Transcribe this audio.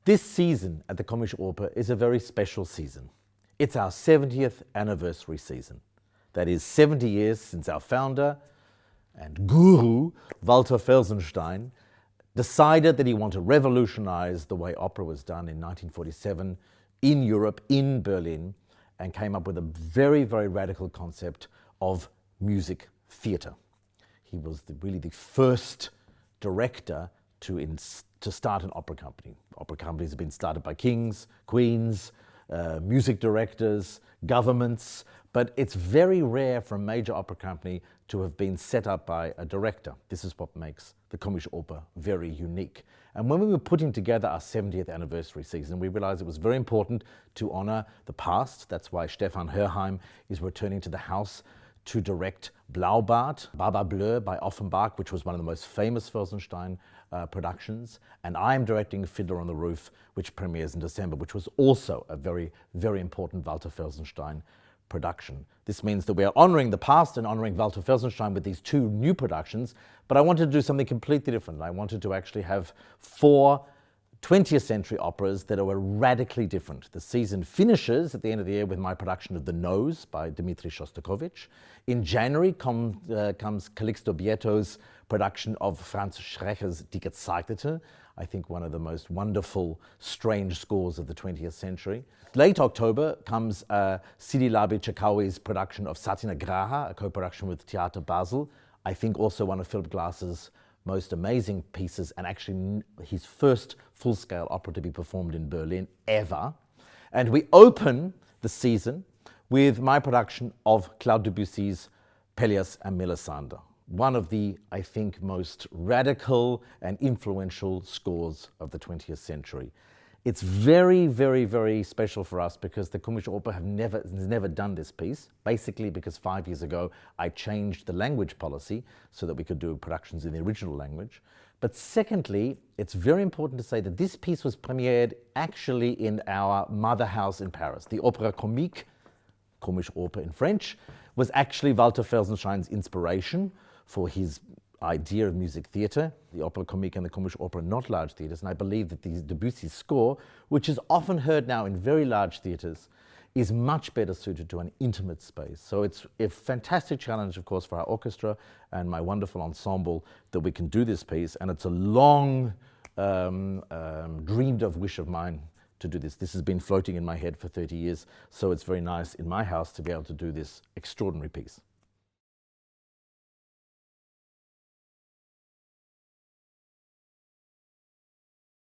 This season at the Komische Oper is a very special season. It's our 70th anniversary season. That is 70 years since our founder and guru, Walter Felsenstein, decided that he wanted to revolutionize the way opera was done in 1947 in Europe, in Berlin, and came up with a very, very radical concept of music theatre. He was really the first director to start an opera company. Opera companies have been started by kings, queens, music directors, governments, but it's very rare for a major opera company to have been set up by a director. This is what makes the Komische Oper very unique. And when we were putting together our 70th anniversary season, we realized it was very important to honor the past. That's why Stefan Hörheim is returning to the house to direct Blaubart, Baba Bleu by Offenbach, which was one of the most famous Felsenstein productions. And I'm directing Fiddler on the Roof, which premieres in December, which was also a very, very important Walter Felsenstein production. This means that we are honoring the past and honoring Walter Felsenstein with these two new productions, but I wanted to do something completely different. I wanted to actually have 4 20th century operas that are radically different. The season finishes at the end of the year with my production of The Nose by Dmitri Shostakovich. In January comes Calixto Bieto's production of Franz Schrecher's Die Gezeichnete, I think one of the most wonderful, strange scores of the 20th century. Late October comes Sidi Labi Chekawi's production of Satyagraha, a co-production with Theater Basel. I think also one of Philip Glass's most amazing pieces, and actually his first full-scale opera to be performed in Berlin ever. And we open the season with my production of Claude Debussy's Pelléas and Melisande, one of the, I think, most radical and influential scores of the 20th century. It's very, very, very special for us because the Komische Oper has never done this piece, basically because 5 years ago I changed the language policy so that we could do productions in the original language. But secondly, it's very important to say that this piece was premiered actually in our mother house in Paris. The Opéra Comique, Komische Oper in French, was actually Walter Felsenstein's inspiration for his idea of music theatre. The Opera Comique and the Komische Oper are not large theatres, and I believe that the Debussy's score, which is often heard now in very large theatres, is much better suited to an intimate space. So it's a fantastic challenge, of course, for our orchestra and my wonderful ensemble that we can do this piece, and it's a long dreamed of wish of mine to do this. This has been floating in my head for 30 years, so it's very nice in my house to be able to do this extraordinary piece.